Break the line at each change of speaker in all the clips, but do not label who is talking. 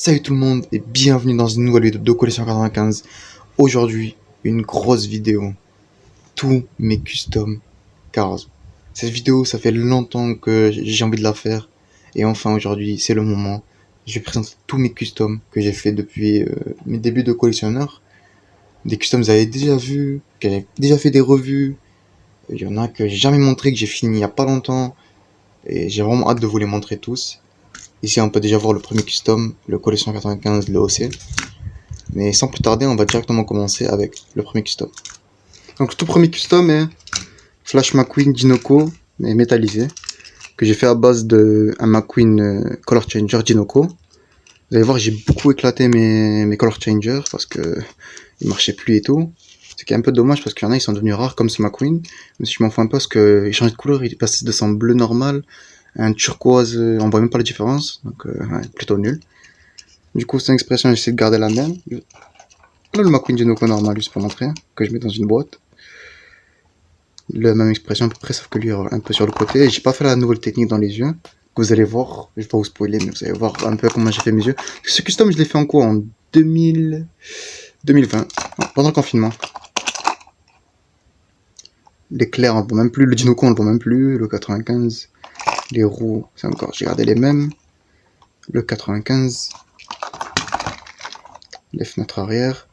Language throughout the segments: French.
Salut tout le monde et bienvenue dans une nouvelle vidéo de Collection 95. Aujourd'hui, une grosse vidéo. Tous mes custom cars. Cette vidéo, ça fait longtemps que j'ai envie de la faire. Et enfin aujourd'hui, c'est le moment. Je vais présenter tous mes customs que j'ai fait depuis mes débuts de collectionneur. Des customs que vous avez déjà vus, que j'ai déjà fait des revues. Il y en a que j'ai jamais montré, que j'ai fini il y a pas longtemps. Et j'ai vraiment hâte de vous les montrer tous. Ici, on peut déjà voir le premier custom, le Collection 95, le OC. Mais sans plus tarder, on va directement commencer avec le premier custom. Donc le tout premier custom est Flash McQueen Dinoco, mais métallisé, que j'ai fait à base de un McQueen Color Changer Dinoco. Vous allez voir, j'ai beaucoup éclaté mes Color Changers parce que ils marchaient plus et tout. Ce qui est un peu dommage parce qu'il y en a, ils sont devenus rares comme ce McQueen. Mais si je m'en fous un peu parce qu'il changeait de couleur, il est passé de son bleu normal à un turquoise, on voit même pas la différence. Donc ouais, plutôt nul. Du coup, c'est une expression, j'essaie de garder la même. Là, le McQueen Dinoco normal, juste pour montrer, que je mets dans une boîte. La même expression à peu près, sauf que lui, un peu sur le côté. Et j'ai pas fait la nouvelle technique dans les yeux. Que vous allez voir, je vais pas vous spoiler, mais vous allez voir un peu comment j'ai fait mes yeux. Ce custom, je l'ai fait en quoi? En 2020, pendant le confinement. L'éclair, on le voit même plus. Le Dinoco, on le voit même plus. Le 95. Les roues, c'est encore, j'ai gardé les mêmes. Le 95. Les fenêtres arrière.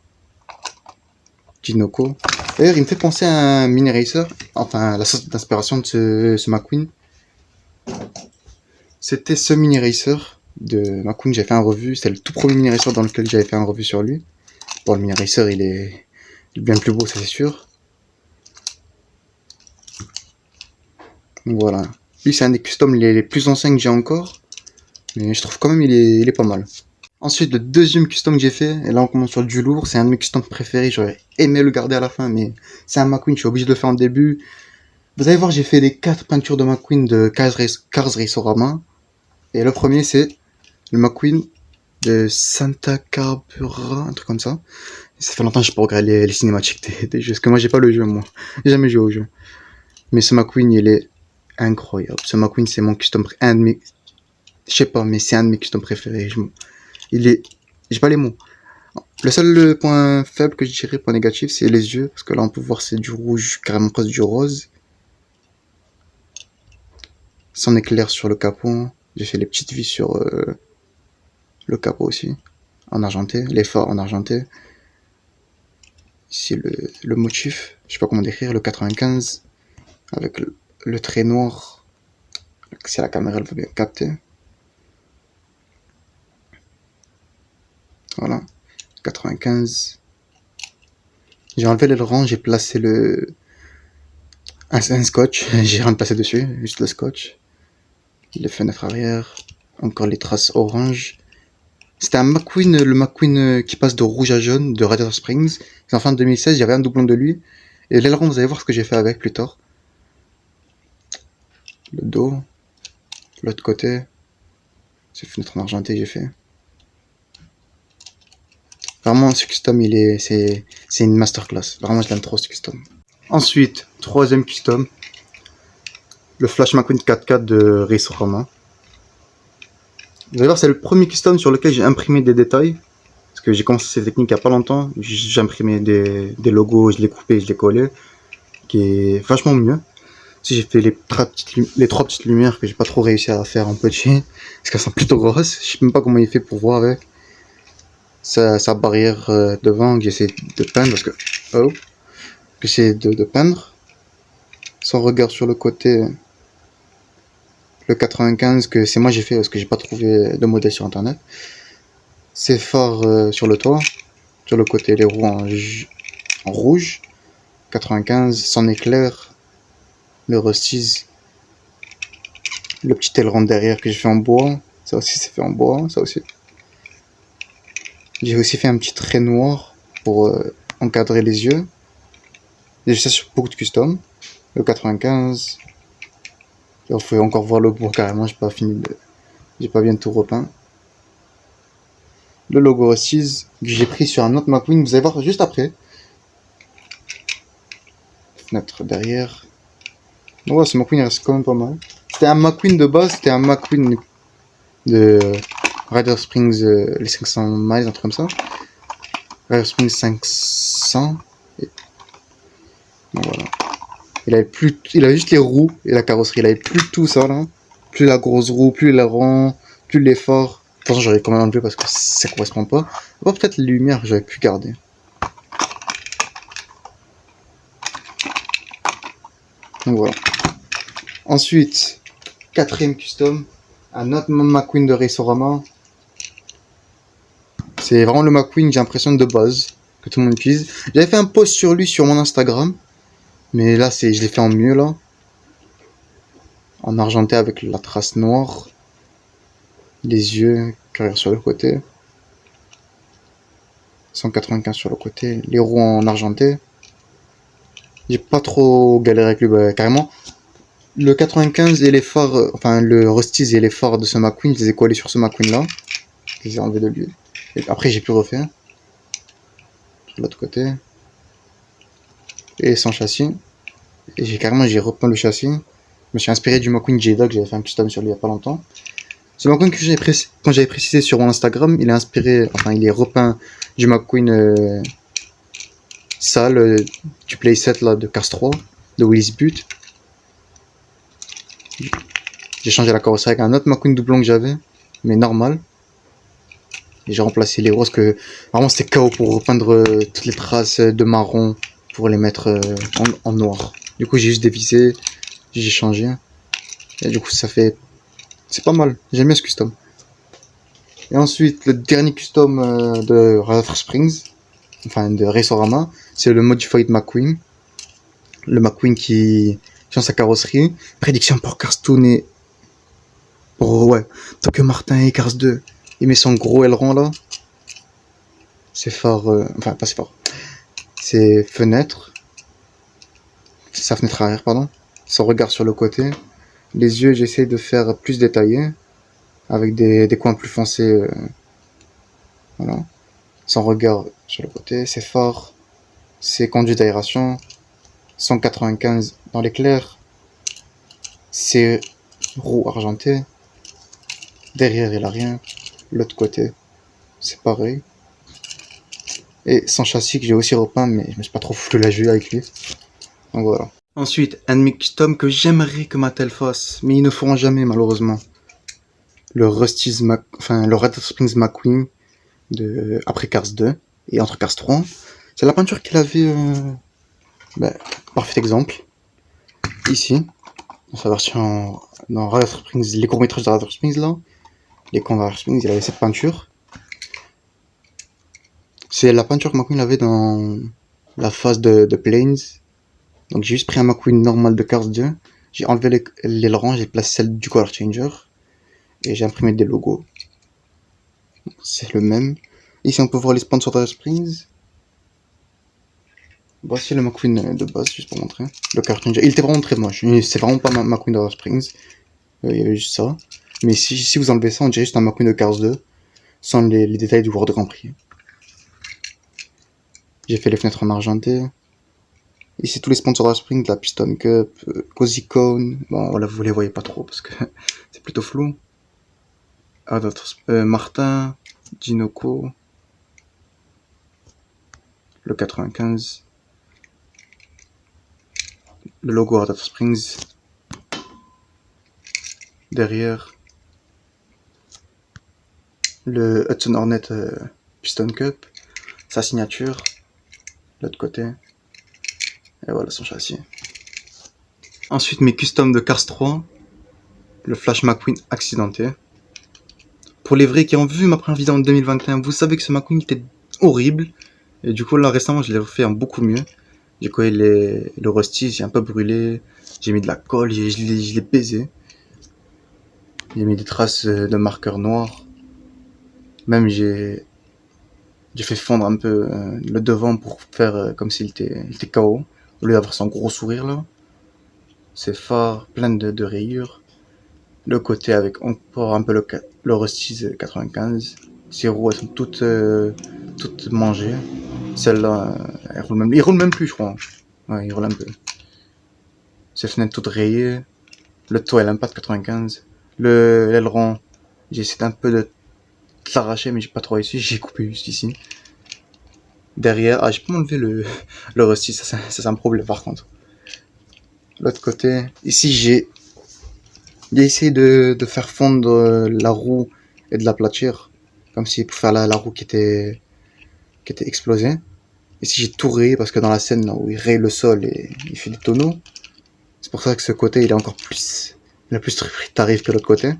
Dinoco. D'ailleurs, il me fait penser à un Mini Racer. Enfin, la source d'inspiration de ce McQueen. C'était ce Mini Racer de McQueen que j'ai fait un revue. C'était le tout premier Mini Racer dans lequel j'avais fait un revue sur lui. Bon, le Mini Racer, il est bien plus beau, ça c'est sûr. Donc voilà. Lui, c'est un des customs les plus anciens que j'ai encore. Mais je trouve quand même il est pas mal. Ensuite, le deuxième custom que j'ai fait, et là on commence sur du lourd, c'est un de mes customs préférés, j'aurais aimé le garder à la fin, mais c'est un McQueen, je suis obligé de le faire en début. Vous allez voir, j'ai fait les 4 peintures de McQueen de Cars Racerama. Et le premier, c'est le McQueen de Santa Barbara, un truc comme ça. Ça fait longtemps que j'ai pas regardé les cinématiques des jeux, parce que moi j'ai pas le jeu, moi. J'ai jamais joué au jeu. Mais ce McQueen, il est incroyable. Ce McQueen, c'est mon custom, un de mes, je sais pas, mais c'est un de mes customs préférés. Il est, j'ai pas les mots. Le seul point faible que je dirais, point négatif, c'est les yeux, parce que là on peut voir c'est du rouge, carrément presque du rose. Son éclair sur le capot. J'ai fait les petites vis sur le capot aussi, en argenté, les phares en argenté. Ici le motif, je sais pas comment décrire, le 95, avec le trait noir, si la caméra elle veut bien capter. Voilà, 95. J'ai enlevé l'aileron, j'ai placé un scotch, j'ai rien placé dessus, juste le scotch. Les fenêtres arrière, encore les traces orange. C'était un McQueen, le McQueen qui passe de rouge à jaune de Radiator Springs. C'est en fin de 2016, j'avais un doublon de lui. Et l'aileron, vous allez voir ce que j'ai fait avec plus tard. Le dos, l'autre côté. Ces fenêtres en argenté, j'ai fait. Vraiment, ce custom, c'est une masterclass. Vraiment, je l'aime trop, ce custom. Ensuite, troisième custom. Le Flash McQueen 4x4 de Racerama. Vous allez voir, c'est le premier custom sur lequel j'ai imprimé des détails. Parce que j'ai commencé cette technique il n'y a pas longtemps. J'ai imprimé des logos, je les coupais, je les collais. Qui est vachement mieux. Si j'ai fait les trois petites lumières que j'ai pas trop réussi à faire en petit. Parce qu'elles sont plutôt grosses. Je sais même pas comment il fait pour voir avec. Sa barrière devant que j'essaie de peindre. Parce que. Oh. Que j'essaie de peindre. Son regard sur le côté. Le 95 que c'est moi j'ai fait parce que j'ai pas trouvé de modèle sur internet. Ses phares sur le toit, sur le côté, les roues en rouge. 95, son éclair, le Rust-Eze, le petit aileron derrière que j'ai fait en bois. Ça aussi c'est fait en bois, ça aussi. J'ai aussi fait un petit trait noir pour encadrer les yeux. J'ai fait ça sur beaucoup de custom. Le 95. Il faut encore voir le bois carrément, j'ai pas bien tout repeint. Le logo Rust-Eze que j'ai pris sur un autre McQueen, vous allez voir juste après. Fenêtre derrière. Ouais, ce McQueen il reste quand même pas mal. C'était un McQueen de base, c'était un McQueen de Rider Springs, les 500 miles, un truc comme ça. Rider Springs 500. Et... Bon, voilà. Il avait juste les roues et la carrosserie. Il avait plus tout ça là. Plus la grosse roue, plus l'aileron, plus l'effort. De toute façon, j'aurais quand même enlevé parce que ça correspond pas. Bon, peut-être les lumières que j'aurais pu garder. Donc voilà. Ensuite, quatrième custom, un autre McQueen de Racerama. C'est vraiment le McQueen, j'ai l'impression, de base, que tout le monde utilise. J'avais fait un post sur lui sur mon Instagram, mais là, je l'ai fait en mieux, là. En argenté avec la trace noire. Les yeux, carrière sur le côté. 195 sur le côté. Les roues en argenté. J'ai pas trop galéré avec lui, bah, carrément. Le 95 et les phares, enfin le Rusty's et les phares de ce McQueen, je les ai collés sur ce McQueen là. Je les ai enlevés de lui. Et après j'ai pu refaire. Sur l'autre côté. Et sans châssis. Et j'ai repeint le châssis. Je me suis inspiré du McQueen Jada que j'avais fait un custom sur lui il y a pas longtemps. Ce McQueen que quand j'avais précisé sur mon Instagram, il est inspiré, enfin il est repeint du McQueen sale du playset là de Cars 3, de Willis Butte. J'ai changé la carrosserie avec un autre McQueen doublon que j'avais, mais normal. Et j'ai remplacé les roses que vraiment c'était KO pour repeindre toutes les traces de marron pour les mettre en noir. Du coup j'ai juste dévissé, j'ai changé. Et du coup ça fait... C'est pas mal, j'aime bien ce custom. Et ensuite le dernier custom de Rider Springs, enfin de Racerama, c'est le Modified McQueen. Le McQueen qui change sa carrosserie. Prédiction pour Cars Toon et... Pour, ouais, Tokyo Martin et Cars 2. Il met son gros aileron là. Ses phares... enfin, pas ses phares. Ses fenêtres. Sa fenêtre arrière, pardon. Son regard sur le côté. Les yeux, j'essaie de faire plus détaillés. Avec des coins plus foncés. Voilà. Son regard sur le côté. Ses phares. Ses conduits d'aération. 195 dans l'éclair. Ses roues argentées. Derrière, il a rien. L'autre côté, c'est pareil. Et sans châssis que j'ai aussi repeint, mais je me suis pas trop foutu la jouer avec lui. Donc voilà. Ensuite, un de mes customs que j'aimerais que Mattel fasse, mais ils ne feront jamais malheureusement. Le le Red Springs McQueen de après Cars 2 et entre Cars 3. C'est la peinture qu'il avait. Parfait exemple. Ici, dans sa version dans Red Springs, les courts-métrages de Red Springs là. Les camps de Red Springs, il avait cette peinture. C'est la peinture que McQueen avait dans la phase de Planes. Donc j'ai juste pris un McQueen normal de Cars 2. J'ai enlevé l'aileron, j'ai placé celle du Color Changer. Et j'ai imprimé des logos. C'est le même. Ici on peut voir les sponsors de Springs. Voici le McQueen de base, juste pour montrer. Le Color Changer. Il était vraiment très moche. C'est vraiment pas McQueen de Springs. Il y avait juste ça. Mais si vous enlevez ça, on dirait juste un McQueen de Cars 2. Sans les détails du World Grand Prix. J'ai fait les fenêtres en argenté. Ici tous les sponsors de Spring, la Piston Cup, Cozy Cone. Bon voilà, vous les voyez pas trop parce que c'est plutôt flou. Ah, d'autres. Martin, Dinoco, le 95, le logo Art of Springs, derrière, le Hudson Hornet Piston Cup, sa signature, l'autre côté, et voilà son châssis. Ensuite mes customs de Cars 3, le Flash McQueen accidenté. Pour les vrais qui ont vu ma première vidéo en 2021, vous savez que ce McQueen était horrible. Et du coup là récemment je l'ai refait en beaucoup mieux. J'ai collé le Rusty, j'ai un peu brûlé. J'ai mis de la colle, je l'ai baisé. J'ai mis des traces de marqueur noir. Même j'ai fait fondre un peu le devant pour faire comme s'il était KO. Au lieu d'avoir son gros sourire là. Ses phares plein de rayures. Le côté avec encore un peu le Rusty 95. Ses roues elles sont toutes mangées. Celle-là, il roule même plus, je crois. Ouais, il roule un peu. Ses fenêtres toutes rayées. Le toit, il a pas de 95. L'aileron, j'ai essayé un peu l'arracher, mais j'ai pas trop réussi. J'ai coupé juste ici. Derrière, j'ai pas enlevé le rusty, ça c'est un problème par contre. L'autre côté, ici j'ai essayé de faire fondre la roue et de l'aplatir, comme si pour faire la roue qui était explosée. Ici j'ai tout rayé parce que dans la scène là, où il raye le sol et il fait des tonneaux, c'est pour ça que ce côté il est encore plus, il a plus de tarif que l'autre côté.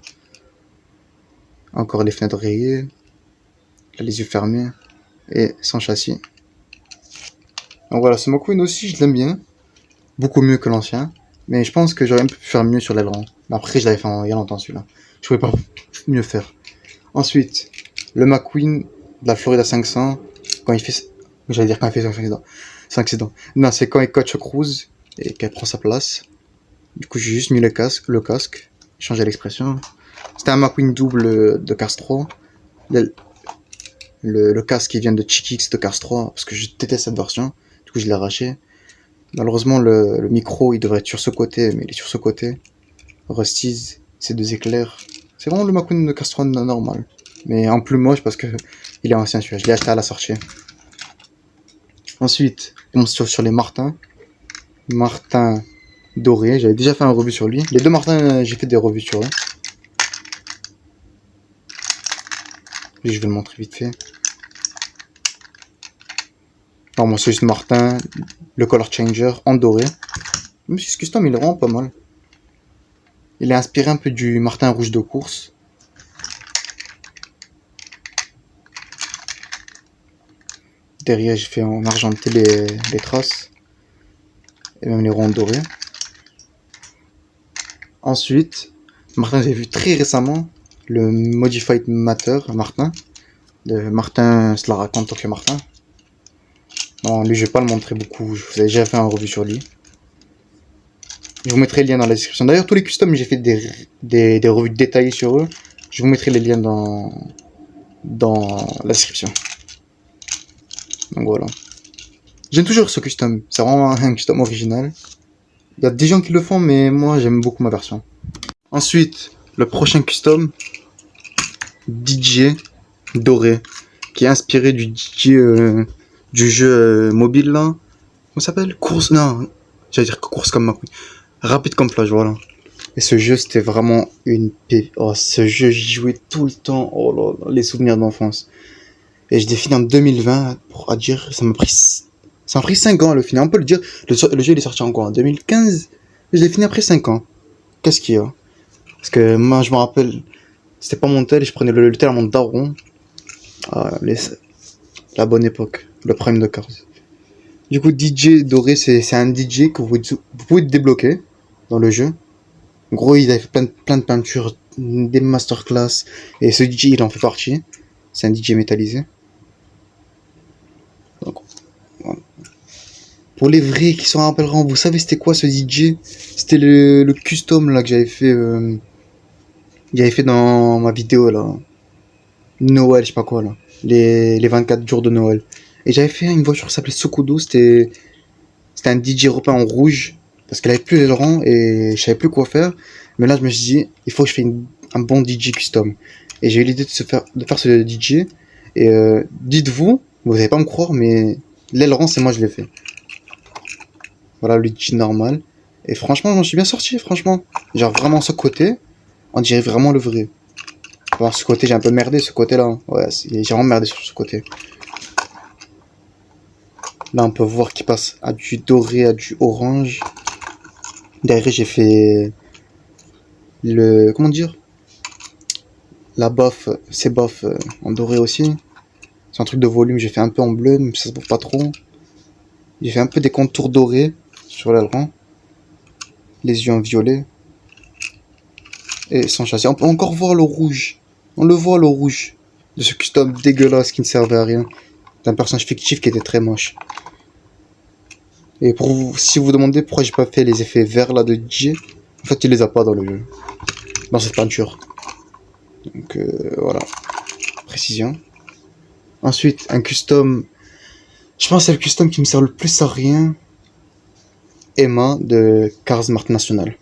Encore les fenêtres rayées, les yeux fermés et sans châssis. Donc voilà, ce McQueen aussi je l'aime bien, beaucoup mieux que l'ancien, mais je pense que j'aurais pu faire mieux sur l'aileron. Après je l'avais fait il y a longtemps celui-là, je pouvais pas mieux faire. Ensuite, le McQueen de la Florida 500, quand il fait, j'allais dire quand il fait 5 accidents. Non, c'est quand il coach Cruise et qu'elle prend sa place. Du coup, j'ai juste mis le casque, changé l'expression. C'était un McQueen double de Cars 3. Le casque qui vient de Chickix de Cars 3, parce que je déteste cette version. Du coup, je l'ai arraché. Malheureusement, le micro, il devrait être sur ce côté, mais il est sur ce côté. Rusty's, ces deux éclairs. C'est vraiment le McQueen de Cars 3 normal. Mais en plus moche parce que il est ancien celui-là. Je l'ai acheté à la sortie. Ensuite, on se sur les Martins. Martin doré. J'avais déjà fait un revue sur lui. Les deux Martins, j'ai fait des revues sur eux. Et je vais le montrer vite fait. Alors, moi, c'est juste Martin, le color changer en doré. Même si ce custom, il est vraiment pas mal. Il est inspiré un peu du Martin rouge de course. Derrière, j'ai fait en argenté les traces. Et même les ronds dorés. Ensuite, Martin, j'ai vu très récemment le Modified Matter Martin. De Martin se la raconte Tokyo Martin. Non, lui, je vais pas le montrer beaucoup. Je vous ai déjà fait un revue sur lui. Je vous mettrai les liens dans la description. D'ailleurs, tous les customs, j'ai fait des revues détaillées sur eux. Je vous mettrai les liens dans la description. Donc voilà. J'aime toujours ce custom. C'est vraiment un custom original. Il y a des gens qui le font, mais moi, j'aime beaucoup ma version. Ensuite, le prochain custom, DJ doré, qui est inspiré du DJ du jeu mobile là. Comment ça s'appelle? Course, non, j'allais dire course comme McQueen. Rapide comme flash, voilà. Et ce jeu, c'était vraiment une paix. Oh, ce jeu, j'y jouais tout le temps. Oh là là, les souvenirs d'enfance. Et je l'ai fini en 2020, pour à dire, ça m'a pris 5 ans à le finir. On peut le dire, le jeu il est sorti en quoi? En 2015? Je l'ai fini après 5 ans. Qu'est-ce qu'il y a? Parce que moi, je me rappelle, c'était pas mon tel, je prenais le tel à mon daron. Ah, la bonne époque, le prime de Cars. Du coup, DJ doré, c'est un DJ que vous pouvez débloquer dans le jeu. En gros, il a fait plein de peintures, des masterclass, et ce DJ, il en fait partie. C'est un DJ métallisé. Donc, voilà. Pour les vrais qui s'en rappelleront, vous savez c'était quoi ce DJ? C'était le custom là que j'avais fait dans ma vidéo là. Noël, je sais pas quoi là. Les 24 jours de Noël. Et j'avais fait une voiture qui s'appelait Sokudo, c'était un DJ européen en rouge. Parce qu'elle avait plus l'aileron et je savais plus quoi faire. Mais là, je me suis dit, il faut que je fasse un bon DJ custom. Et j'ai eu l'idée de faire ce DJ. Et dites-vous, vous n'allez pas me croire, mais l'aileron, c'est moi je l'ai fait. Voilà le DJ normal. Et franchement, j'en suis bien sorti, franchement. Genre vraiment ce côté, on dirait vraiment le vrai. Bon, ce côté, j'ai un peu merdé, ce côté-là. Ouais, j'ai vraiment merdé sur ce côté. Là, on peut voir qu'il passe à du doré, à du orange. Derrière, j'ai fait comment dire, la baffe, c'est baffe en doré aussi. C'est un truc de volume, j'ai fait un peu en bleu, mais ça se voit pas trop. J'ai fait un peu des contours dorés sur l'aileron. Les yeux en violet. Et sans châssis. On peut encore voir le rouge. On le voit le rouge. De ce custom dégueulasse qui ne servait à rien. D'un personnage fictif qui était très moche. Et si vous vous demandez pourquoi j'ai pas fait les effets verts là de DJ, en fait il les a pas dans le jeu. Dans cette peinture. Donc voilà. Précision. Ensuite, un custom. Je pense que c'est le custom qui me sert le plus à rien. Emma de Cars Marque Nationale.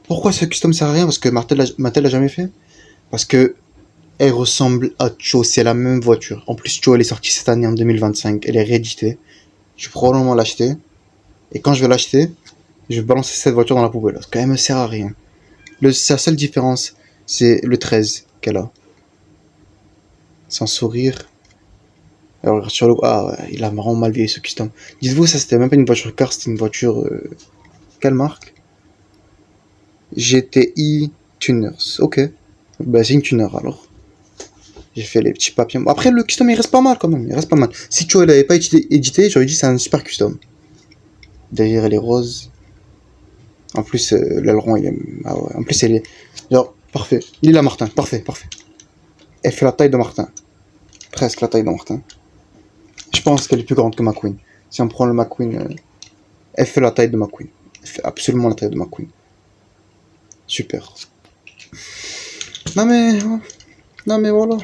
Pourquoi ce custom sert à rien? Parce que Mattel l'a jamais fait. Parce que Elle ressemble à Cho, c'est la même voiture. En plus, Cho, elle est sortie cette année en 2025. Elle est rééditée. Je vais probablement l'acheter. Et quand je vais l'acheter, je vais balancer cette voiture dans la poubelle. Parce qu'elle me sert à rien. Sa seule différence, c'est le 13 qu'elle a. Sans sourire. Alors, sur le... Ah ouais, il a vraiment mal vieilli ce custom. Dites-vous, ça c'était même pas une voiture car, c'était une voiture... Quelle marque? GTI Tuners. Ok. Bah c'est une tuner alors. J'ai fait les petits papiers. Après le custom il reste pas mal quand même. Il reste pas mal. Si tu l'avais pas édité, j'aurais dit c'est un super custom. Derrière elle est rose. En plus l'aileron il est... Ah ouais. En plus elle est... Genre parfait. Lila Martin. Parfait, parfait. Elle fait la taille de Martin. Presque la taille de Martin. Je pense qu'elle est plus grande que McQueen. Si on prend le McQueen... Elle fait la taille de McQueen. Elle fait absolument la taille de McQueen. Super. Non mais... Non mais voilà.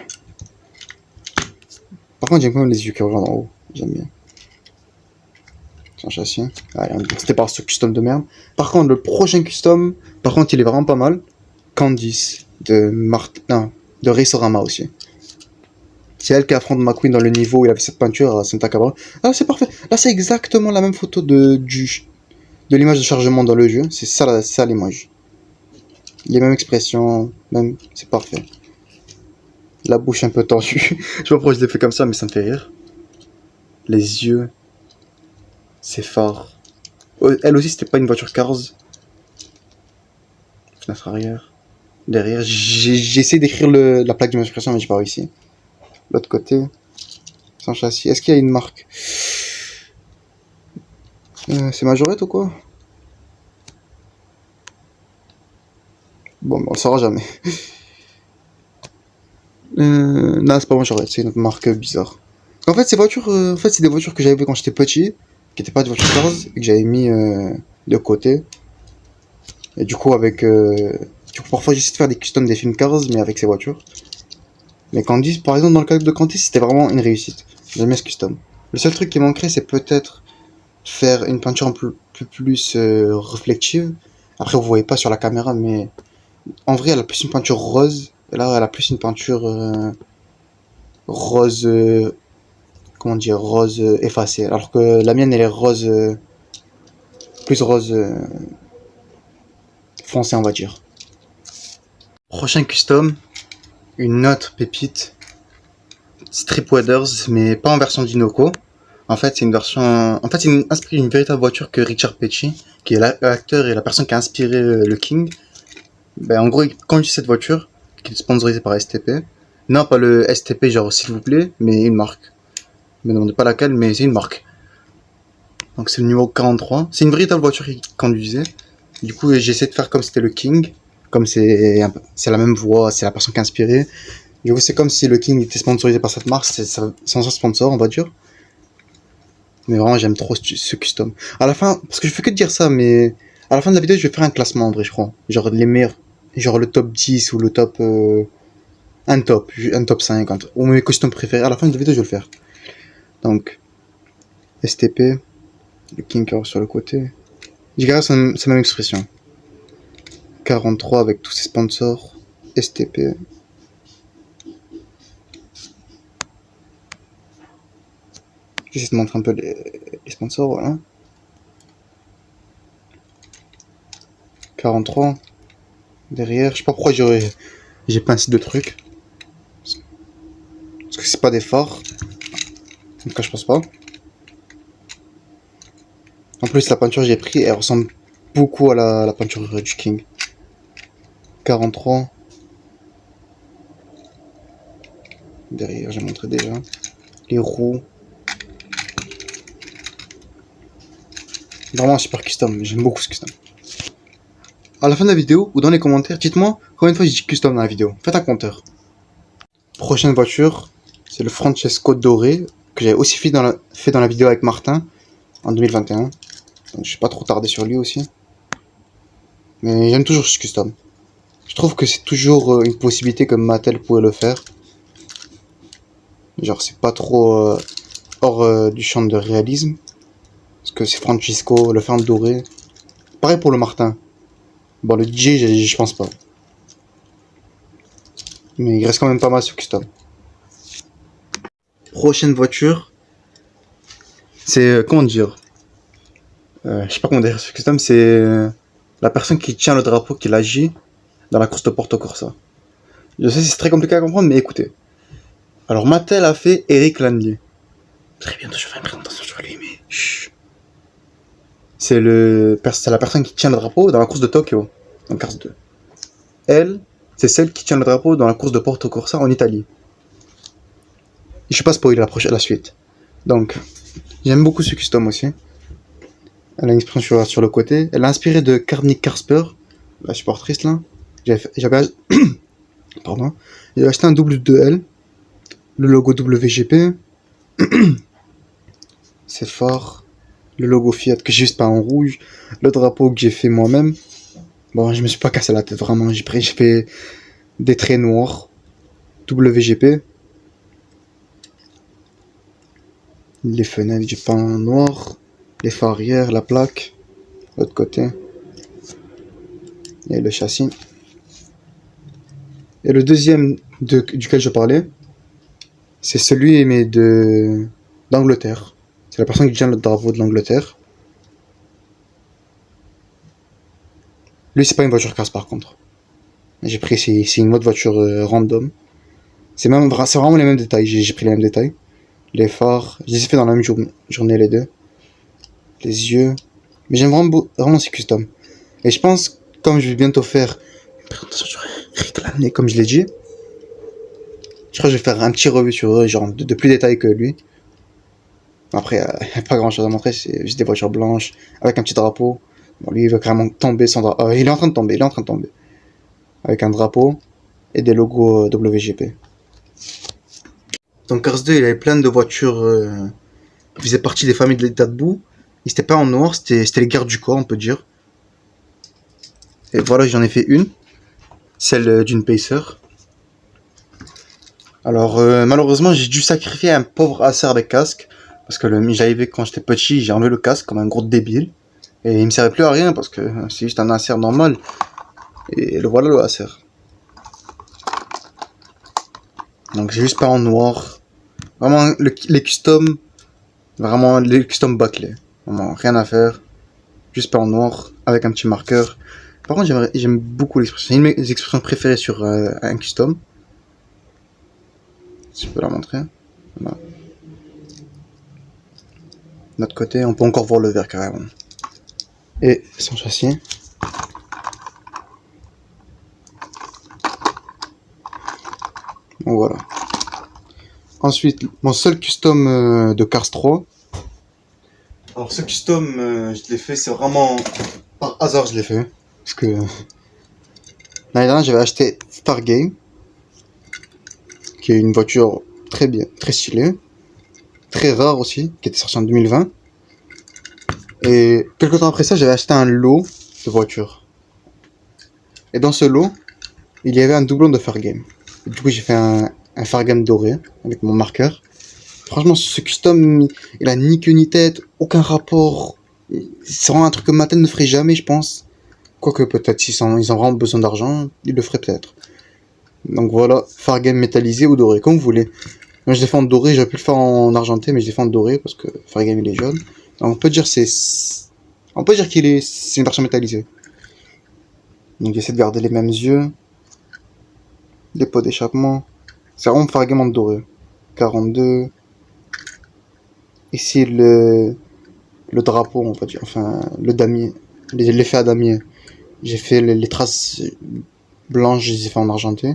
Par contre j'aime quand même les yeux qui regardent en haut. J'aime bien. Sans châssis. Allez, c'était pas ce custom de merde. Par contre le prochain custom... Par contre il est vraiment pas mal. Candice de Martin... de Racerama aussi. C'est elle qui affronte McQueen dans le niveau où il avait cette peinture à Santa Cabra. Ah c'est parfait. Là c'est exactement la même photo de l'image de chargement dans le jeu. C'est ça l'image. Les mêmes expressions, même, c'est parfait. La bouche un peu tendue. Je sais pas pourquoi je l'ai fait comme ça, mais ça me fait rire. Les yeux. Ses phares. Elle aussi, c'était pas une voiture Cars. Fenêtre arrière. Derrière. J'ai essayé d'écrire la plaque d'immatriculation, mais j'ai pas réussi. L'autre côté. Sans châssis. Est-ce qu'il y a une marque? C'est Majorette ou quoi? Bon, on le saura jamais. Non, c'est pas Majorette, c'est une autre marque bizarre. En fait, ces voitures, c'est des voitures que j'avais vues quand j'étais petit, qui n'étaient pas des voitures Cars, et que j'avais mis de côté. Et du coup, parfois j'essaie de faire des customs des films Cars, mais avec ces voitures. Mais Candice, par exemple, dans le cas de Candice, c'était vraiment une réussite. J'aime bien ce custom. Le seul truc qui manquerait, c'est peut-être faire une peinture un peu plus réflective. Après, vous voyez pas sur la caméra, mais en vrai, elle a plus une peinture rose. Et là, elle a plus une peinture rose, comment dire, rose effacée. Alors que la mienne, elle est rose, plus rose foncé, on va dire. Prochain custom, une autre pépite, Strip Waders, mais pas en version d'Inoco. En fait, c'est une version, inspiré d'une véritable voiture que Richard Petty, qui est l'acteur et la personne qui a inspiré le King. Ben, en gros, il conduit cette voiture, qui est sponsorisée par STP. Non, pas le STP, genre, s'il vous plaît, mais une marque. Ne me demandez pas laquelle, mais c'est une marque. Donc, c'est le numéro 43. C'est une véritable voiture qu'il conduisait. Du coup, j'essaie de faire comme si c'était le King. Comme c'est la même voix, c'est la personne qui a inspiré. Du coup, c'est comme si le King était sponsorisé par cette marque, c'est son sponsor, on va dire. Mais vraiment, j'aime trop ce custom. À la fin, parce que je fais que de dire ça, mais à la fin de la vidéo, je vais faire un classement en vrai, je crois. Genre les meilleurs, genre le top 10 ou le top. Un top 5, ou mes customs préférés. À la fin de la vidéo, je vais le faire. Donc, STP, le King sur le côté. Je garde sa même expression. 43 avec tous ses sponsors. STP. J'essaie de montrer un peu les sponsors, voilà. 43. Derrière, je sais pas pourquoi j'ai pincé deux trucs. Parce que c'est pas des phares. En tout cas, je pense pas. En plus, la peinture que j'ai pris, elle ressemble beaucoup à la peinture du King. 43. Derrière, j'ai montré déjà. Les roues. Vraiment un super custom, j'aime beaucoup ce custom. À la fin de la vidéo, ou dans les commentaires, dites-moi combien de fois j'ai dit custom dans la vidéo. Faites un compteur. Prochaine voiture, c'est le Francesco Doré, que j'avais aussi fait dans la vidéo avec Martin, en 2021. Donc je suis pas trop tardé sur lui aussi. Mais j'aime toujours ce custom. Je trouve que c'est toujours une possibilité que Mattel pouvait le faire. Genre c'est pas trop hors du champ de réalisme. Parce que c'est Francesco, le fan doré. Pareil pour le Martin. Bon, le DJ, je pense pas. Mais il reste quand même pas mal sur custom. Prochaine voiture, c'est comment dire, je sais pas comment dire sur custom, c'est la personne qui tient le drapeau qui l'agit dans la course de Porto Corsa. Je sais, c'est très compliqué à comprendre, mais écoutez. Alors Mattel a fait Eric Lanley. Très bientôt je ferai une présentation sur lui, mais chut. C'est la personne qui tient le drapeau dans la course de Tokyo, dans Cars 2. Elle, c'est celle qui tient le drapeau dans la course de Porto Corsa en Italie. Je sais pas spoiler la suite. Donc, j'aime beaucoup ce custom aussi. Elle a une expression sur le côté. Elle a inspiré de Carnick Karsper, la supportrice là. J'avais pardon. J'ai acheté un double de elle. Le logo WGP. C'est fort. Le logo Fiat que j'ai juste peint en rouge. Le drapeau que j'ai fait moi-même. Bon, je me suis pas cassé la tête vraiment. J'ai fait des traits noirs. WGP. Les fenêtres, j'ai peint en noir. Les phares arrière, la plaque. L'autre côté. Et le châssis. Et le deuxième duquel je parlais, c'est celui mais d'Angleterre. C'est la personne qui tient le drapeau de l'Angleterre. Lui, c'est pas une voiture casse par contre. J'ai pris, c'est une autre voiture random. C'est vraiment les mêmes détails. J'ai pris les mêmes détails. Les phares, je les ai fait dans la même journée les deux. Les yeux. Mais j'aime vraiment ces customs. Et je pense, comme je vais bientôt faire une présentation sur Eric Lanley, comme je l'ai dit, je crois que je vais faire un petit revue sur eux, genre de plus détails que lui. Après, il n'y a pas grand chose à montrer, c'est juste des voitures blanches avec un petit drapeau. Bon, lui, il va carrément tomber sans drapeau. Il est en train de tomber, avec un drapeau et des logos WGP. Donc Cars 2, il avait plein de voitures qui faisaient partie des familles de l'état de bout. Ils n'étaient pas en noir, c'était les gardes du corps, on peut dire. Et voilà, j'en ai fait une, celle d'une Pacer. Alors malheureusement, j'ai dû sacrifier un pauvre Acer avec casque. Parce que j'avais quand j'étais petit, j'ai enlevé le casque comme un gros débile. Et il me servait plus à rien parce que c'est juste un Acer normal. Et le voilà le Acer. Donc j'ai juste peint en noir. Vraiment les customs. Vraiment les customs bâclés. Vraiment rien à faire. Juste peint en noir avec un petit marqueur. Par contre j'aime beaucoup l'expression. C'est une de mes expressions préférées sur un custom. Si je peux la montrer. Voilà. De notre côté, on peut encore voir le verre carrément. Et son châssis. Donc voilà. Ensuite, mon seul custom de Cars 3. Alors ce custom, je l'ai fait, c'est vraiment par hasard je l'ai fait. Parce que l'année dernière, j'avais acheté Stargame, qui est une voiture très bien, très stylée, très rare aussi, qui était sortie en 2020. Et quelques temps après ça, j'avais acheté un lot de voitures. Et dans ce lot, il y avait un doublon de Fargame. Du coup, j'ai fait un Fargame doré avec mon marqueur. Franchement, ce custom, il a ni queue ni tête, aucun rapport. C'est vraiment un truc que Mattel ne ferait jamais, je pense. Quoique peut-être s'ils ont vraiment besoin d'argent, ils le feraient peut-être. Donc voilà, Fargame métallisé ou doré, comme vous voulez. Moi je l'ai fait en doré, j'aurais pu le faire en argenté, mais je l'ai fait en doré parce que Fargame il est jaune. Donc on peut dire c'est une version métallisée. Donc j'essaie de garder les mêmes yeux, les pots d'échappement. C'est vraiment Fargame en doré. 42. Ici le drapeau, on peut dire, enfin le damier, l'effet à damier. J'ai fait les traces blanches, je les ai fait en argenté.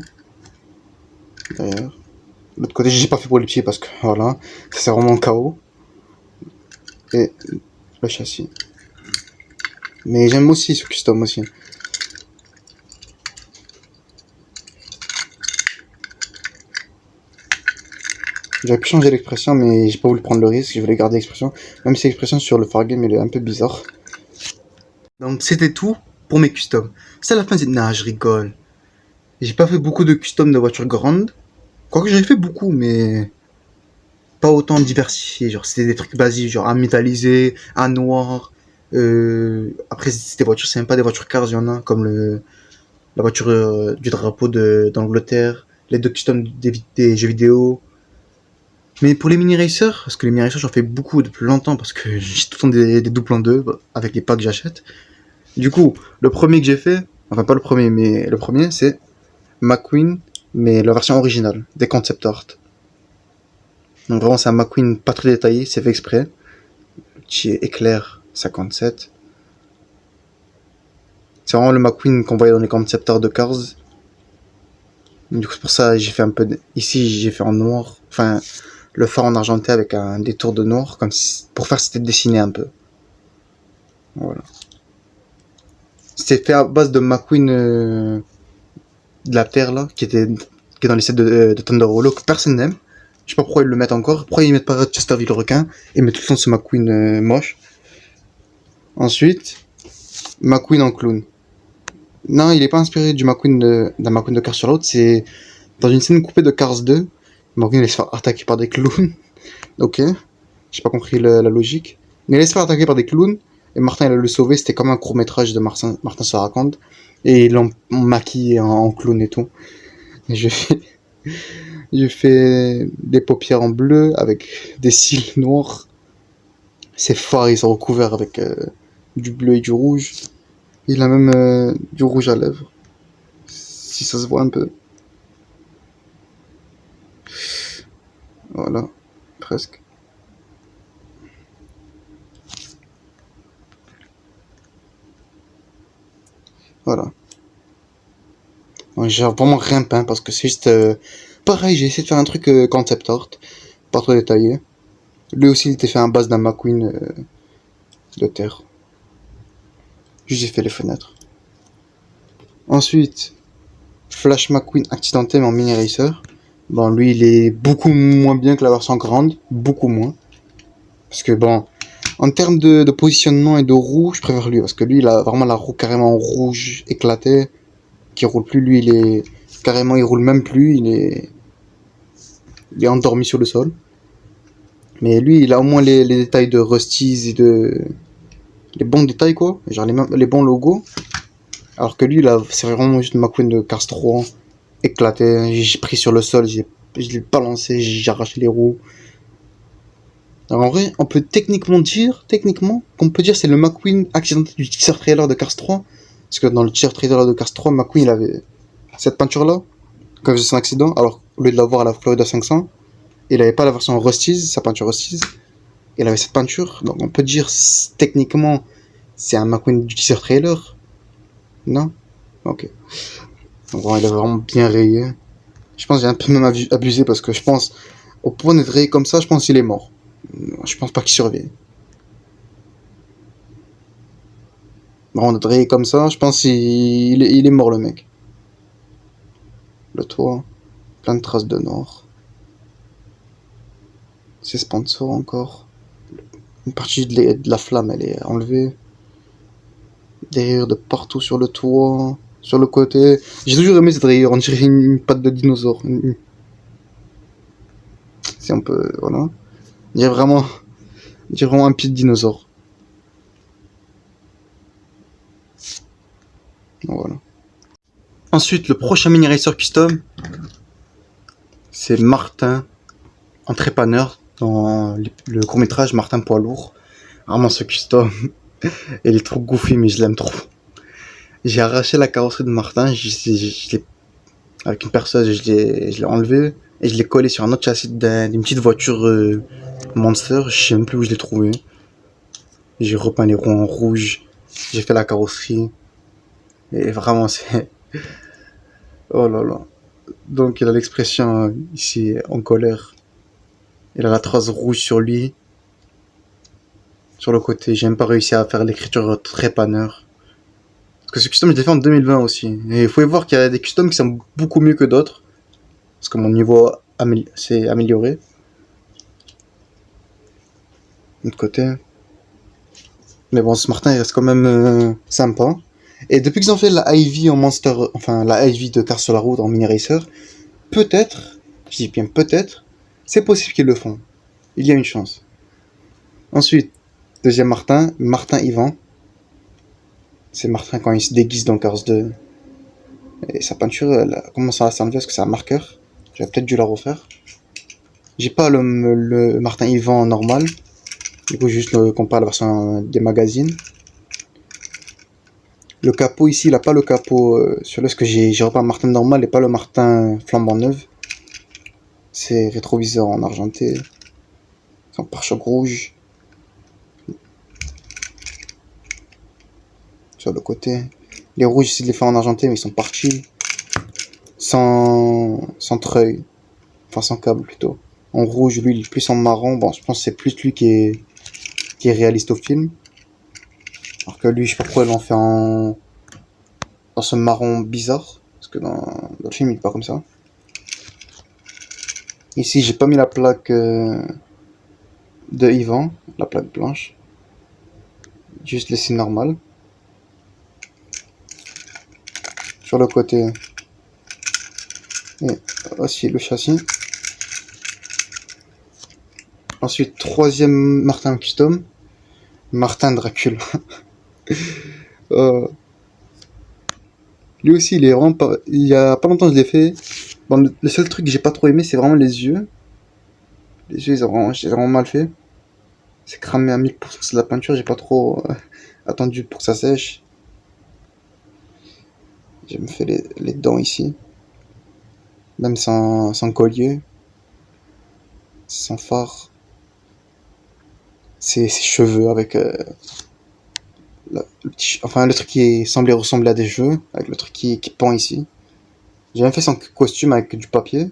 D'ailleurs. L'autre côté, j'ai pas fait pour les pieds parce que voilà, c'est vraiment KO. Et le châssis. Mais j'aime aussi ce custom aussi. J'aurais pu changer l'expression, mais j'ai pas voulu prendre le risque, je voulais garder l'expression. Même si l'expression sur le Fargame elle est un peu bizarre. Donc c'était tout pour mes customs. C'est la fin, nah, je rigole. J'ai pas fait beaucoup de customs de voitures grandes. Quoique j'en ai fait beaucoup, mais pas autant diversifié. Genre c'était des trucs basiques, genre un métallisé, un noir. Après c'est des voitures, c'est même pas des voitures cars, il y en a comme la voiture du drapeau d'Angleterre. les deux customs des jeux vidéo. Mais pour les mini racers, parce que les mini racers j'en fais beaucoup depuis longtemps parce que j'ai tout le temps des doubles en deux avec les packs que j'achète. Du coup, le premier que j'ai fait, enfin pas le premier, mais le premier c'est McQueen, mais la version originale, des concept art. Donc vraiment c'est un McQueen pas très détaillé, c'est fait exprès. Le petit éclair 57. C'est vraiment le McQueen qu'on voyait dans les concept art de Cars. Du coup c'est pour ça j'ai fait un peu ici j'ai fait en noir, enfin le phare en argenté avec un détour de noir comme si... pour faire c'était dessiné un peu. Voilà. C'était fait à base de McQueen de la Terre là qui est dans les sets de Thunder Hollow que personne n'aime. Je sais pas pourquoi ils le mettent encore. Pourquoi ils mettent pas Chesterfield le requin et mettent tout le temps ce McQueen moche. Ensuite, McQueen en clown. Non, il est pas inspiré du McQueen d'un McQueen de Cars sur l'autre. C'est dans une scène coupée de Cars 2. McQueen il se fait attaquer par des clowns. Ok, j'ai pas compris la logique. Mais il se fait attaquer par des clowns et Martin il a le sauvé. C'était comme un court métrage de Martin se raconte et ils l'ont maquillé en clown et tout. Et j'ai fait des paupières en bleu avec des cils noirs. Ses phares ils sont recouverts avec du bleu et du rouge. Il a même du rouge à lèvres. Si ça se voit un peu. Voilà, presque. Voilà. J'ai vraiment rien peint parce que c'est juste... pareil, j'ai essayé de faire un truc concept art. Pas trop détaillé. Lui aussi, il était fait à base d'un McQueen de terre. J'ai fait les fenêtres. Ensuite, Flash McQueen accidenté mais en mini racer. Bon, lui, il est beaucoup moins bien que la version grande. Beaucoup moins. Parce que bon, en termes de positionnement et de roue, je préfère lui. Parce que lui, il a vraiment la roue carrément rouge éclatée. Qui roule plus. Lui, il est carrément, il roule même plus. Il est endormi sur le sol. Mais lui, il a au moins les détails de Rusty's et les bons détails, quoi. Genre les bons logos. Alors que lui, là, c'est vraiment juste McQueen de Cars 3 éclaté. J'ai pris sur le sol, je l'ai balancé, j'ai arraché les roues. Alors en vrai, on peut techniquement qu'on peut dire c'est le McQueen accidenté du teaser trailer de Cars 3. Parce que dans le teaser trailer de Cars 3, McQueen il avait cette peinture-là quand il faisait son accident. Alors au lieu de l'avoir à la Florida 500, il avait pas la version Rusty's, sa peinture Rusty's. Il avait cette peinture. Donc on peut dire techniquement c'est un McQueen du teaser trailer. Non? Ok. Donc bon, il a vraiment bien rayé. Je pense que j'ai un peu même abusé parce que je pense, au point d'être rayé comme ça, je pense qu'il est mort. Je pense pas qu'il survit. Vraiment d'être rayé comme ça, je pense qu'il est mort le mec. Le toit, plein de traces de noir. C'est sponsor encore. Une partie de la flamme elle est enlevée. Des rayures de partout sur le toit, sur le côté. J'ai toujours aimé cette rayure, on dirait une patte de dinosaure. Si on peut, voilà. On dirait vraiment un pied de dinosaure. Voilà. Ensuite, le prochain mini racer custom, c'est Martin en trépaneur dans le court métrage Martin Poids Lourd. Vraiment ce custom, il est trop goofy mais je l'aime trop. J'ai arraché la carrosserie de Martin, avec une perceuse, je l'ai enlevé et je l'ai collé sur un autre châssis d'une petite voiture Monster, je sais même plus où je l'ai trouvé. J'ai repeint les roues en rouge, j'ai fait la carrosserie et vraiment c'est... Oh là là. Donc il a l'expression ici en colère. Il a la trace rouge sur lui. Sur le côté, j'ai même pas réussi à faire l'écriture trépaneur. Parce que ce custom je l'ai fait en 2020 aussi. Et il faut y voir qu'il y a des customs qui sont beaucoup mieux que d'autres. Parce que mon niveau s'est amélioré. De l'autre côté. Mais bon, ce Martin il reste quand même sympa. Et depuis qu'ils ont fait la Ivy en Monster, enfin la Ivy de Cars sur la route en mini racer, peut-être, je dis bien peut-être, c'est possible qu'ils le font. Il y a une chance. Ensuite, deuxième Martin Ivan. C'est Martin quand il se déguise dans Cars 2. Et sa peinture, elle a commencé à s'enlever parce que c'est un marqueur. J'aurais peut-être dû la refaire. J'ai pas le Martin Ivan normal. Du coup, juste comparer la version des magazines. Le capot ici, il a pas le capot sur le, parce que j'ai repris un Martin normal et pas le Martin flambant neuf. C'est rétroviseur en argenté. Son pare-choc rouge. Sur le côté. Les rouges, ici, je les fais en argenté, mais ils sont partis. Sans treuil. Enfin, sans câble plutôt. En rouge, lui, il est plus en marron. Bon, je pense que c'est plus lui qui est réaliste au film. Alors que lui, je sais pas pourquoi ils l'ont fait dans ce marron bizarre. Parce que dans le film, il est pas comme ça. Ici, j'ai pas mis la plaque de Ivan, la plaque blanche. Juste laissé normal. Sur le côté. Et aussi le châssis. Ensuite, troisième Martin Custom. Martin Dracula. Lui aussi, il est vraiment pas... Il y a pas longtemps, je l'ai fait. Bon, le seul truc que j'ai pas trop aimé, c'est vraiment les yeux. Les yeux, j'ai vraiment mal fait. C'est cramé à 1000%, c'est de la peinture, j'ai pas trop attendu pour que ça sèche. J'ai me fait les dents ici. Même sans collier. Sans phare. Ses cheveux avec... le truc qui semblait ressembler à des cheveux. Avec le truc qui pend ici. J'ai même fait son costume avec du papier.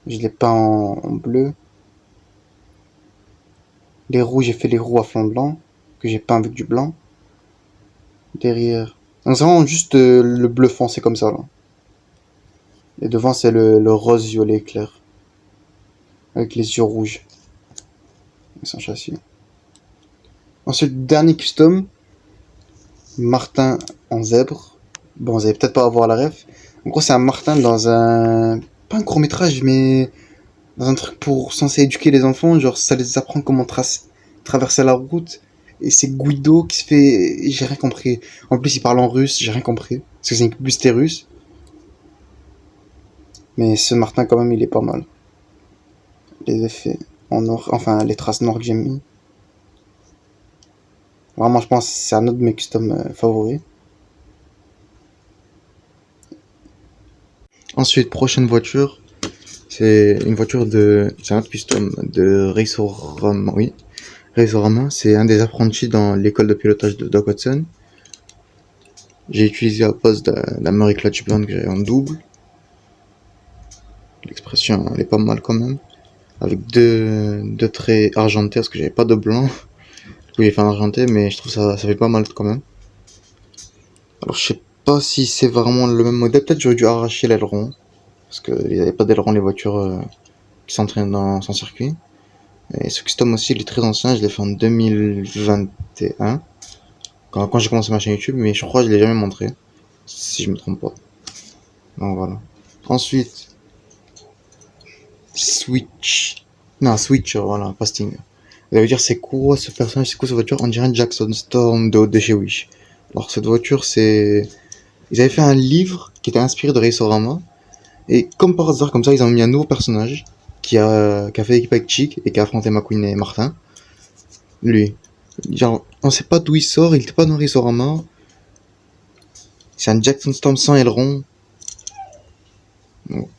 Je l'ai peint en bleu. Les roues, j'ai fait les roues à fond blanc. Que j'ai peint avec du blanc. Derrière. Donc c'est vraiment juste le bleu foncé comme ça là. Et devant c'est le rose violet clair. Avec les yeux rouges. Et son châssis. Ensuite, dernier custom. Martin en zèbre. Bon, vous allez peut-être pas avoir la ref. En gros, c'est un Martin dans un... Pas un court métrage, mais... Dans un truc pour censé éduquer les enfants. Genre, ça les apprend comment traverser la route. Et c'est Guido qui se fait... J'ai rien compris. En plus, il parle en russe, j'ai rien compris. Parce que c'est une publicité russe. Mais ce Martin, quand même, il est pas mal. Les effets en or... Enfin, les traces noires que j'ai mis. Vraiment, je pense que c'est un autre de mes customs favoris. Ensuite, prochaine voiture. C'est une voiture de... C'est un autre custom de Racerama, oui. Racerama, c'est un des apprentis dans l'école de pilotage de Doc Hudson. J'ai utilisé à base de la Murray Clutch Blonde que j'ai en double. L'expression, elle est pas mal quand même. Avec deux traits argentés, parce que j'avais pas de blanc. Du coup, j'ai fait un argenté, mais je trouve ça fait pas mal quand même. Alors, je sais pas si c'est vraiment le même modèle. Peut-être j'aurais dû arracher l'aileron. Parce qu'il n'y avait pas d'aileron les voitures qui s'entraînent dans son circuit. Et ce custom aussi, il est très ancien. Je l'ai fait en 2021. Quand j'ai commencé ma chaîne YouTube, mais je crois que je l'ai jamais montré. Si je me trompe pas. Donc voilà. Ensuite, Switch. Non, Switcher, voilà, pas Stinger. Vous allez dire, c'est quoi ce personnage, c'est quoi cette voiture? On dirait une Jackson Storm de chez Wish. Alors, cette voiture, c'est... Ils avaient fait un livre qui était inspiré de Racerama. Et comme par hasard, comme ça, ils ont mis un nouveau personnage qui a fait équipe avec Chick et qui a affronté McQueen et Martin. Lui. Genre, on sait pas d'où il sort, il était pas dans Racerama. C'est un Jackson Storm sans aileron. Donc,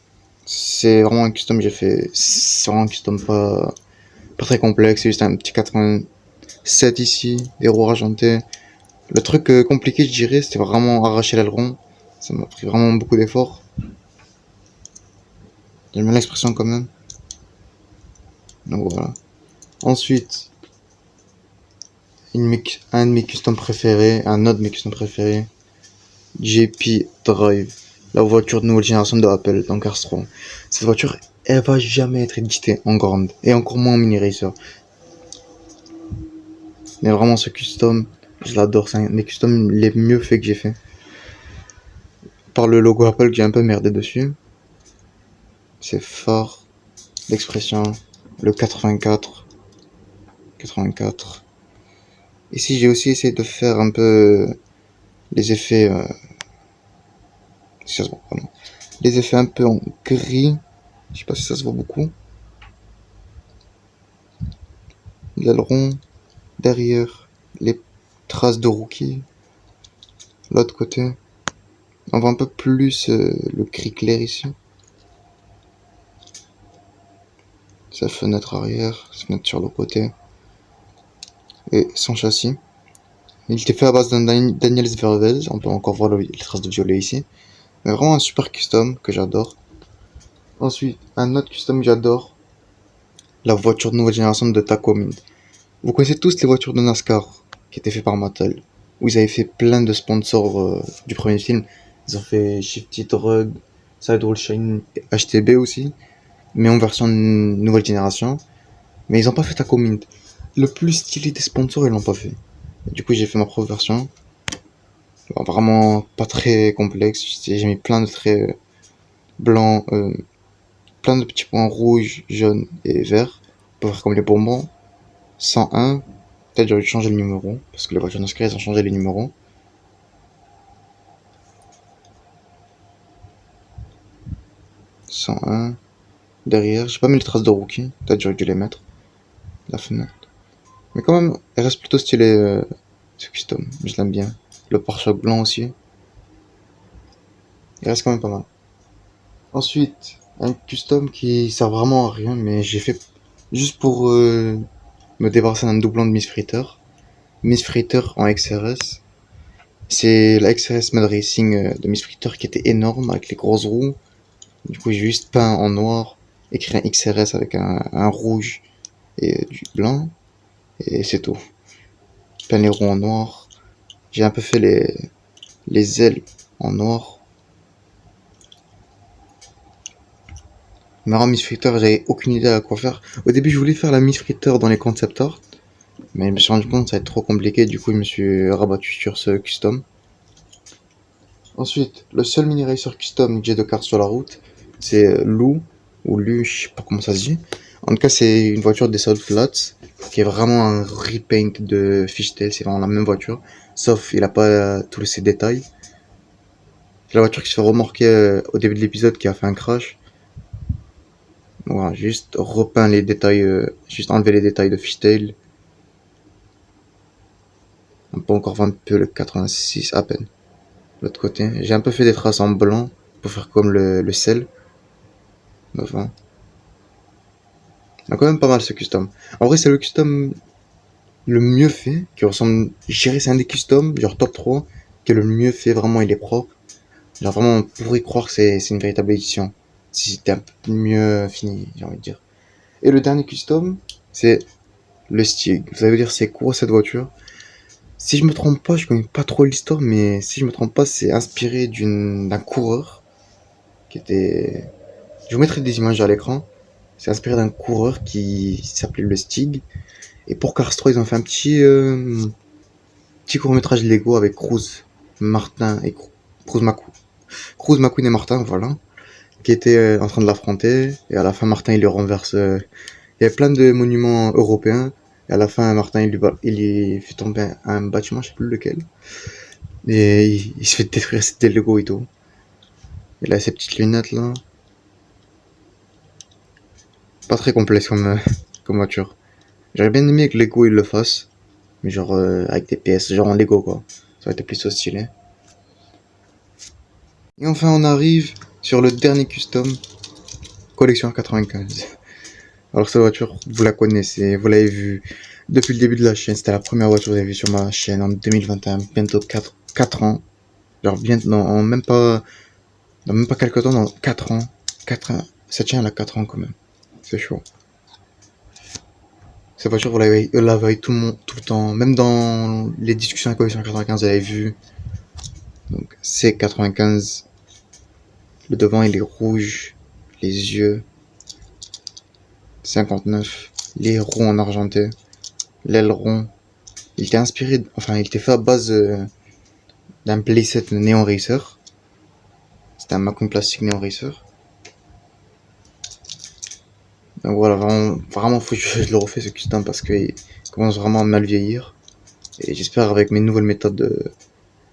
c'est vraiment un custom que j'ai fait. C'est vraiment un custom pas très complexe, c'est juste un petit 87 ici, des roues argentées. Le truc compliqué, je dirais, c'était vraiment arracher l'aileron. Ça m'a pris vraiment beaucoup d'efforts. J'aime bien l'expression quand même. Donc voilà. Ensuite, un de mes customs préférés, un autre de mes customs préférés, JP Drive, la voiture de nouvelle génération de Apple dans Cars 3. Cette voiture, elle va jamais être éditée en grande, et encore moins en mini racer. Mais vraiment, ce custom, je l'adore, c'est un des customs les mieux faits que j'ai fait. Par le logo Apple que j'ai un peu merdé dessus. C'est fort. L'expression, le 84. Ici, j'ai aussi essayé de faire un peu les effets Si ça se voit, pardon. Les effets un peu en gris. Je sais pas si ça se voit beaucoup. L'aileron. Derrière, les traces de rookie. L'autre côté. On voit un peu plus le gris clair ici. Sa fenêtre arrière, sa fenêtre sur le côté. Et son châssis. Il était fait à base d'un Daniels Vervez. On peut encore voir les traces de violet ici. Mais vraiment un super custom que j'adore. Ensuite, un autre custom que j'adore. La voiture de nouvelle génération de Taco. Vous connaissez tous les voitures de NASCAR qui étaient faites par Mattel, où ils avaient fait plein de sponsors du premier film. Ils ont fait Shifty Drug, Sidewall Shine, HTB aussi, mais en version nouvelle génération. Mais ils ont pas fait Taco Mint. Le plus stylé des sponsors, ils l'ont pas fait. Du coup, j'ai fait ma propre version. Alors, vraiment pas très complexe. J'ai mis plein de traits blancs, plein de petits points rouges, jaunes et verts pour faire comme les bonbons. 101. Peut-être j'aurais dû changer le numéro, parce que les voitures NASCAR, ils ont changé les numéros. 101. Derrière, j'ai pas mis les traces de rookie. Peut-être j'aurais dû les mettre. La fenêtre. Mais quand même, elle reste plutôt stylée, ce custom. Je l'aime bien. Le pare-choc blanc aussi. Il reste quand même pas mal. Ensuite, un custom qui sert vraiment à rien, mais j'ai fait juste pour me débarrasser d'un doublon de Miss Fritter. Miss Fritter en XRS. C'est la XRS Mad Racing de Miss Fritter qui était énorme avec les grosses roues. Du coup, j'ai juste peint en noir, écrit un XRS avec un rouge et du blanc, et c'est tout. Peint les roues en noir. J'ai un peu fait les ailes en noir. Mais en Miss Fritter, j'avais aucune idée à quoi faire. Au début, je voulais faire la Miss Fritter dans les concept art, mais je me suis rendu compte que ça allait être trop compliqué, du coup, je me suis rabattu sur ce custom. Ensuite, le seul mini racer custom que j'ai de cartes sur la route, c'est Lou, ou Lu, je sais pas comment ça se dit. En tout cas, c'est une voiture des Salt Flats, qui est vraiment un repaint de Fishtail, c'est vraiment la même voiture, sauf il a pas tous ces détails. C'est la voiture qui se fait remorquer au début de l'épisode qui a fait un crash. Voilà, juste repeint les détails, juste enlever les détails de Fishtail. On peut encore voir un peu le 86 à peine. L'autre côté, j'ai un peu fait des traces en blanc pour faire comme le sel. Enfin, il a quand même pas mal ce custom. En vrai, c'est le custom le mieux fait, qui ressemble, je dirais c'est un des customs, genre top 3 qui est le mieux fait, vraiment il est propre. Genre vraiment on pourrait croire que c'est une véritable édition, si c'était un peu mieux fini, j'ai envie de dire. Et le dernier custom, c'est le Stig. Vous allez me dire c'est quoi cette voiture? Si je me trompe pas, je connais pas trop l'histoire, mais si je me trompe pas, c'est inspiré d'un coureur qui était... Je vous mettrai des images à l'écran. C'est inspiré d'un coureur qui s'appelait le Stig. Et pour Cars 3, ils ont fait un petit court-métrage Lego avec Cruz, Martin et Cruz McQueen. Cruz, McQueen et Martin, voilà, qui étaient en train de l'affronter. Et à la fin, Martin, il lui renverse. Il y avait plein de monuments européens. Et à la fin, Martin, il lui fait tomber un bâtiment, je sais plus lequel. Et il se fait détruire, c'était Lego et tout. Il a ses petites lunettes là. Pas très complexe comme voiture. J'aurais bien aimé que Lego il le fasse. Mais genre avec des pièces, genre en Lego quoi. Ça aurait été plus stylé. Et enfin, on arrive sur le dernier custom, collection 95. Alors cette voiture, vous la connaissez, vous l'avez vue depuis le début de la chaîne. C'était la première voiture que vous avez vue sur ma chaîne en 2021, bientôt 4 ans. Genre bien, non, dans même pas quelques temps, dans 4 ans. 4 ans. Cette chaîne elle a 4 ans quand même. C'est chaud. Cette voiture, vous l'avez tout le temps, même dans les discussions avec collection 95, vous l'avez vu. Donc c'est 95. Le devant il est rouge, les yeux 59, les roues en argenté, l'aileron. Il était inspiré, enfin il était fait à base d'un playset Neon Racer. C'était un McQueen plastique Neon Racer. Donc voilà, vraiment faut que je le refais ce custom parce qu'il commence vraiment à mal vieillir. Et j'espère avec mes nouvelles méthodes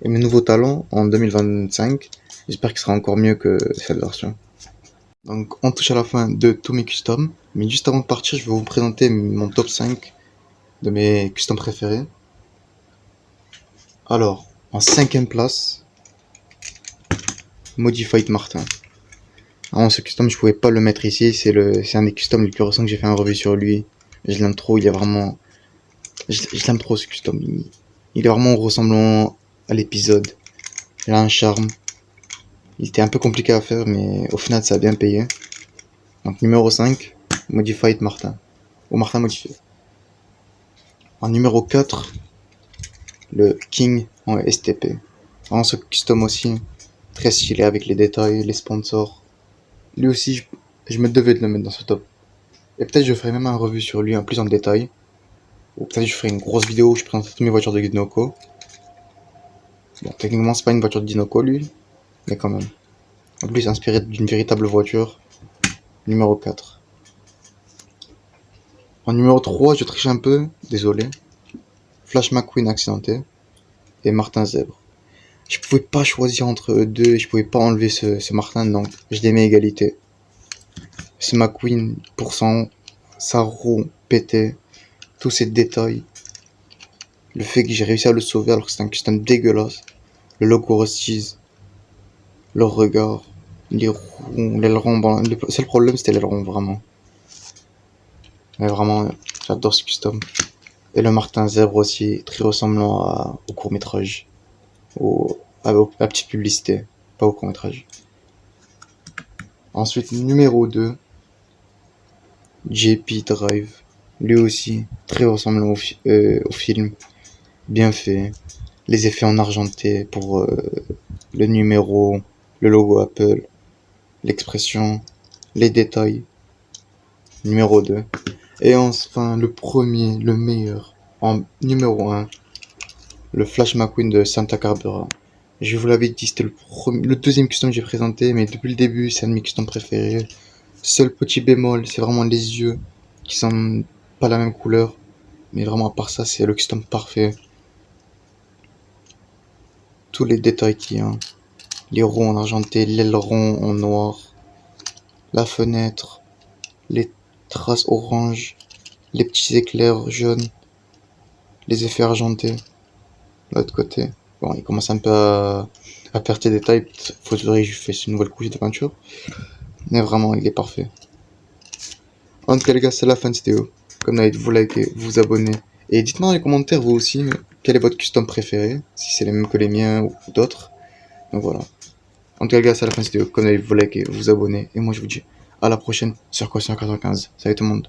et mes nouveaux talents en 2025. J'espère qu'il sera encore mieux que cette version. Donc on touche à la fin de tous mes customs, mais juste avant de partir, je vais vous présenter mon top 5 de mes customs préférés. Alors, en 5ème place, Modified Martin. Alors, ce custom, je pouvais pas le mettre ici, c'est un des customs les plus récents que j'ai fait un revue sur lui. Je l'aime trop, il est vraiment... Je l'aime trop ce custom, il est vraiment ressemblant à l'épisode. Il a un charme. Il était un peu compliqué à faire, mais au final, ça a bien payé. Donc, numéro 5, Modified Martin. Ou Martin modifié. En numéro 4, le King en STP. Vraiment, ce custom aussi, très stylé avec les détails, les sponsors. Lui aussi, je me devais de le mettre dans ce top. Et peut-être je ferai même un revue sur lui en plus en détail. Ou peut-être je ferai une grosse vidéo où je présente toutes mes voitures de Dinoco. Bon, techniquement, c'est pas une voiture de Dinoco, lui. Mais quand même. En plus, inspiré d'une véritable voiture. Numéro 4. En numéro 3, je triche un peu. Désolé. Flash McQueen accidenté. Et Martin Zèbre. Je pouvais pas choisir entre eux deux. Je pouvais pas enlever ce Martin, donc je les mets égalité. Ce McQueen, pourcent, sa roue pétée. Tous ces détails. Le fait que j'ai réussi à le sauver alors que c'est un custom dégueulasse. Le logo Rust-Cheese. Le regard. Les roues, l'aileron. Bon, le seul problème c'était l'aileron, vraiment. Mais vraiment, j'adore ce custom. Et le Martin Zèbre aussi, très ressemblant au court-métrage. À la petite publicité, pas au court-métrage. Ensuite, numéro 2, JP Drive. Lui aussi, très ressemblant au film. Bien fait. Les effets en argenté pour le numéro, le logo Apple, l'expression, les détails. Numéro 2. Et enfin, le premier, le meilleur, en numéro 1, le Flash McQueen de Santa Barbara. Je vous l'avais dit, c'était le deuxième custom que j'ai présenté, mais depuis le début, c'est un de mes customs préférés. Seul petit bémol, c'est vraiment les yeux qui sont pas la même couleur. Mais vraiment, à part ça, c'est le custom parfait. Tous les détails qu'il y a. Les roues en argenté, l'aileron en noir, la fenêtre, les traces orange, les petits éclairs jaunes, les effets argentés. L'autre côté. Bon, il commence un peu à perdre ses détails. Faudrait que je fasse une nouvelle couche de peinture. Mais vraiment, il est parfait. En tout cas, les gars, c'est la fin de cette vidéo. Comme d'habitude, vous likez, vous abonnez. Et dites-moi dans les commentaires, vous aussi, quel est votre custom préféré. Si c'est les mêmes que les miens ou d'autres. Donc voilà. En tout cas, les gars, c'est la fin de cette vidéo. Comme d'habitude, vous likez, vous abonnez. Et moi, je vous dis à la prochaine sur Question 95. Salut tout le monde.